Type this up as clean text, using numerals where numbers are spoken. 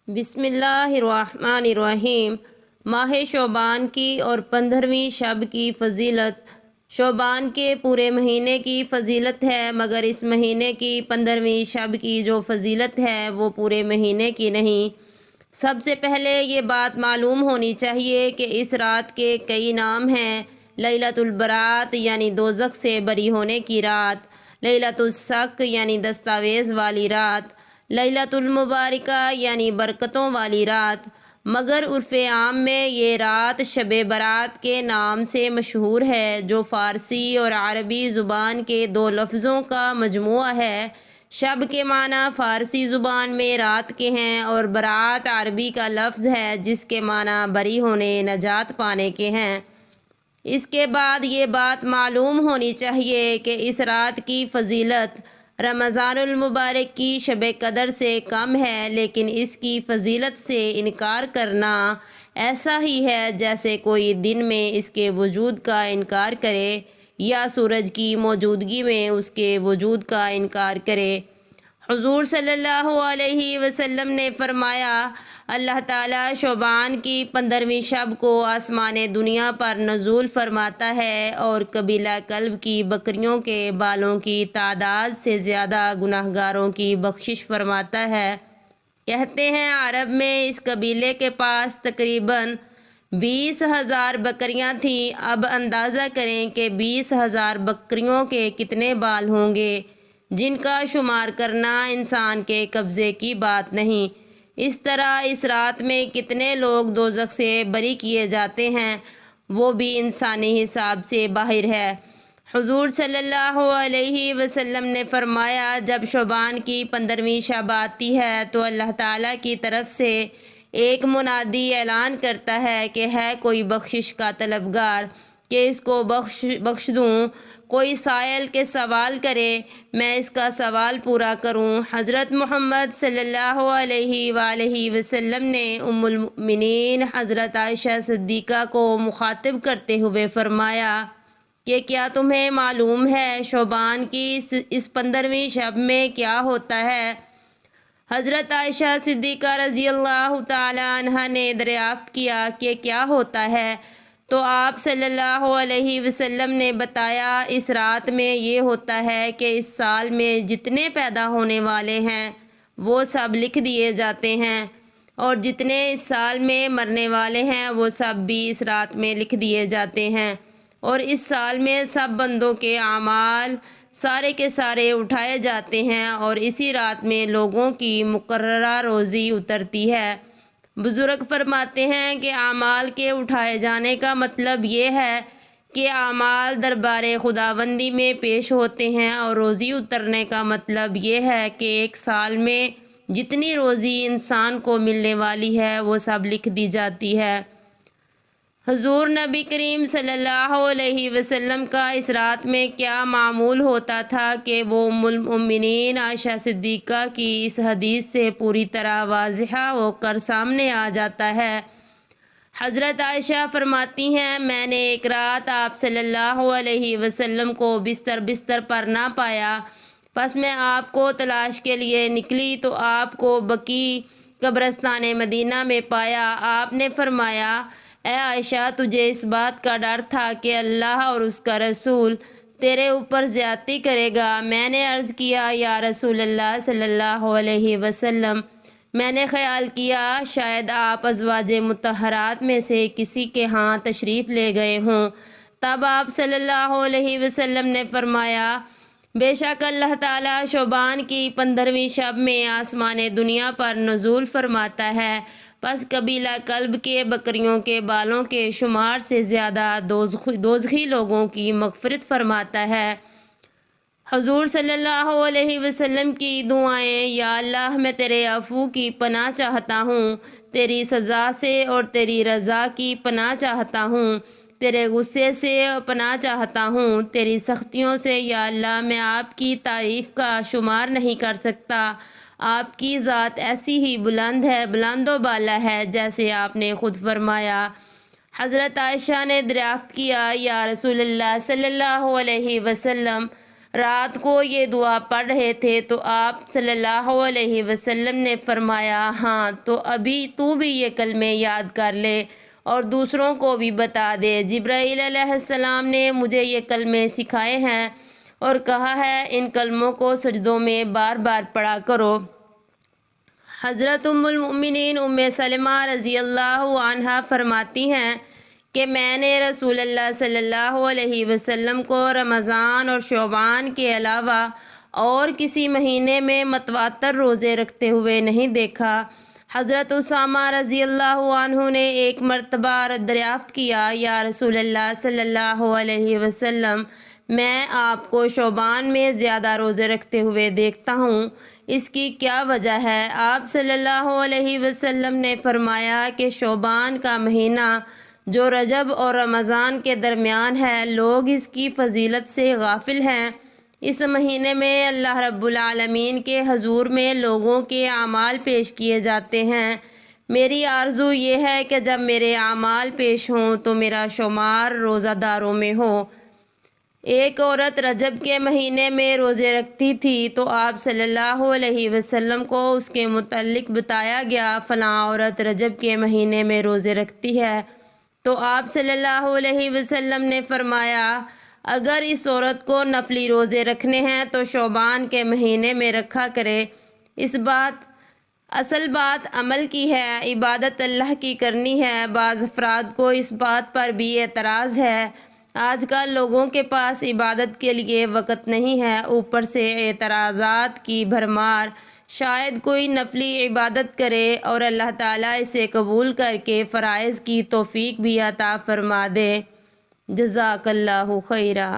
بسم اللہ الرحمن الرحیم۔ ماہ شعبان کی اور 15ویں شب کی فضیلت۔ شعبان کے پورے مہینے کی فضیلت ہے، مگر اس مہینے کی 15ویں شب کی جو فضیلت ہے وہ پورے مہینے کی نہیں۔ سب سے پہلے یہ بات معلوم ہونی چاہیے کہ اس رات کے کئی نام ہیں۔ لیلۃ البرات یعنی دوزخ سے بری ہونے کی رات، لیلۃ الصق یعنی دستاویز والی رات، لیلۃ المبارکہ یعنی برکتوں والی رات۔ مگر عرف عام میں یہ رات شب برات کے نام سے مشہور ہے، جو فارسی اور عربی زبان کے دو لفظوں کا مجموعہ ہے۔ شب کے معنی فارسی زبان میں رات کے ہیں اور برات عربی کا لفظ ہے جس کے معنی بری ہونے، نجات پانے کے ہیں۔ اس کے بعد یہ بات معلوم ہونی چاہیے کہ اس رات کی فضیلت رمضان المبارک کی شب قدر سے کم ہے، لیکن اس کی فضیلت سے انکار کرنا ایسا ہی ہے جیسے کوئی دن میں اس کے وجود کا انکار کرے یا سورج کی موجودگی میں اس کے وجود کا انکار کرے۔ حضور صلی اللہ علیہ وسلم نے فرمایا، اللہ تعالیٰ شعبان کی 15ویں شب کو آسمان دنیا پر نزول فرماتا ہے اور قبیلہ کلب کی بکریوں کے بالوں کی تعداد سے زیادہ گناہگاروں کی بخشش فرماتا ہے۔ کہتے ہیں عرب میں اس قبیلے کے پاس تقریباً 20,000 بکریاں تھیں۔ اب اندازہ کریں کہ 20,000 بکریوں کے کتنے بال ہوں گے، جن کا شمار کرنا انسان کے قبضے کی بات نہیں۔ اس طرح اس رات میں کتنے لوگ دوزخ سے بری کیے جاتے ہیں، وہ بھی انسانی حساب سے باہر ہے۔ حضور صلی اللہ علیہ وسلم نے فرمایا، جب شعبان کی 15ویں شب آتی ہے تو اللہ تعالیٰ کی طرف سے ایک منادی اعلان کرتا ہے کہ ہے کوئی بخشش کا طلبگار کہ اس کو بخش دوں، کوئی سائل کے سوال کرے میں اس کا سوال پورا کروں۔ حضرت محمد صلی اللہ علیہ وآلہ وسلم نے ام المؤمنین حضرت عائشہ صدیقہ کو مخاطب کرتے ہوئے فرمایا کہ کیا تمہیں معلوم ہے شعبان کی اس 15ویں شب میں کیا ہوتا ہے؟ حضرت عائشہ صدیقہ رضی اللہ تعالی عنہ نے دریافت کیا کہ کیا ہوتا ہے؟ تو آپ صلی اللہ علیہ وسلم نے بتایا، اس رات میں یہ ہوتا ہے کہ اس سال میں جتنے پیدا ہونے والے ہیں وہ سب لکھ دیے جاتے ہیں، اور جتنے اس سال میں مرنے والے ہیں وہ سب بھی اس رات میں لکھ دیے جاتے ہیں، اور اس سال میں سب بندوں کے اعمال سارے کے سارے اٹھائے جاتے ہیں، اور اسی رات میں لوگوں کی مقررہ روزی اترتی ہے۔ بزرگ فرماتے ہیں کہ اعمال کے اٹھائے جانے کا مطلب یہ ہے کہ اعمال دربار خداوندی میں پیش ہوتے ہیں، اور روزی اترنے کا مطلب یہ ہے کہ ایک سال میں جتنی روزی انسان کو ملنے والی ہے وہ سب لکھ دی جاتی ہے۔ حضور نبی کریم صلی اللہ علیہ وسلم کا اس رات میں کیا معمول ہوتا تھا کہ وہ ام المؤمنین عائشہ صدیقہ کی اس حدیث سے پوری طرح واضح ہو کر سامنے آ جاتا ہے۔ حضرت عائشہ فرماتی ہیں، میں نے ایک رات آپ صلی اللہ علیہ وسلم کو بستر پر نہ پایا، پس میں آپ کو تلاش کے لیے نکلی تو آپ کو بقیع قبرستان مدینہ میں پایا۔ آپ نے فرمایا، اے عائشہ، تجھے اس بات کا ڈر تھا کہ اللہ اور اس کا رسول تیرے اوپر زیادتی کرے گا؟ میں نے عرض کیا، یا رسول اللہ صلی اللہ علیہ وسلم، میں نے خیال کیا شاید آپ ازواج مطہرات میں سے کسی کے ہاں تشریف لے گئے ہوں۔ تب آپ صلی اللہ علیہ وسلم نے فرمایا، بے شک اللہ تعالیٰ شعبان کی 15ویں شب میں آسمان دنیا پر نزول فرماتا ہے، پس قبیلہ کلب کے بکریوں کے بالوں کے شمار سے زیادہ دوزخی لوگوں کی مغفرت فرماتا ہے۔ حضور صلی اللہ علیہ وسلم کی دعائیں، یا اللہ میں تیرے عفو کی پناہ چاہتا ہوں، تیری سزا سے اور تیری رضا کی پناہ چاہتا ہوں، تیرے غصے سے پناہ چاہتا ہوں، تیری سختیوں سے یا اللہ میں آپ کی تعریف کا شمار نہیں کر سکتا۔ آپ کی ذات ایسی ہی بلند ہے، بلند و بالا ہے جیسے آپ نے خود فرمایا۔ حضرت عائشہ نے دریافت کیا، یا رسول اللہ صلی اللہ علیہ وسلم، رات کو یہ دعا پڑھ رہے تھے تو آپ صلی اللہ علیہ وسلم نے فرمایا ہاں تو ابھی تو بھی یہ کلمے یاد کر لے اور دوسروں کو بھی بتا دے۔ جبرائیل علیہ السلام نے مجھے یہ کلمے سکھائے ہیں اور کہا ہے ان کلموں کو سجدوں میں بار بار پڑھا کرو۔ حضرت ام المؤمنین ام سلمہ رضی اللہ عنہا فرماتی ہیں کہ میں نے رسول اللہ صلی اللہ علیہ وسلم کو رمضان اور شعبان کے علاوہ اور کسی مہینے میں متواتر روزے رکھتے ہوئے نہیں دیکھا۔ حضرت اسامہ رضی اللہ عنہ نے ایک مرتبہ دریافت کیا یا رسول اللہ صلی اللہ علیہ وسلم میں آپ کو شعبان میں زیادہ روزے رکھتے ہوئے دیکھتا ہوں، اس کی کیا وجہ ہے؟ آپ صلی اللہ علیہ وسلم نے فرمایا کہ شعبان کا مہینہ جو رجب اور رمضان کے درمیان ہے لوگ اس کی فضیلت سے غافل ہیں۔ اس مہینے میں اللہ رب العالمین کے حضور میں لوگوں کے اعمال پیش کیے جاتے ہیں۔ میری آرزو یہ ہے کہ جب میرے اعمال پیش ہوں تو میرا شمار روزہ داروں میں ہو۔ ایک عورت رجب کے مہینے میں روزے رکھتی تھی تو آپ صلی اللہ علیہ وسلم کو اس کے متعلق بتایا گیا فلاں عورت رجب کے مہینے میں روزے رکھتی ہے، تو آپ صلی اللہ علیہ وسلم نے فرمایا اگر اس عورت کو نفلی روزے رکھنے ہیں تو شعبان کے مہینے میں رکھا کرے۔ اصل بات عمل کی ہے، عبادت اللہ کی کرنی ہے۔ بعض افراد کو اس بات پر بھی اعتراض ہے آج کل لوگوں کے پاس عبادت کے لیے وقت نہیں ہے، اوپر سے اعتراضات کی بھرمار، شاید کوئی نفلی عبادت کرے اور اللہ تعالیٰ اسے قبول کر کے فرائض کی توفیق بھی عطا فرما دے۔ جزاک اللہ خیرہ۔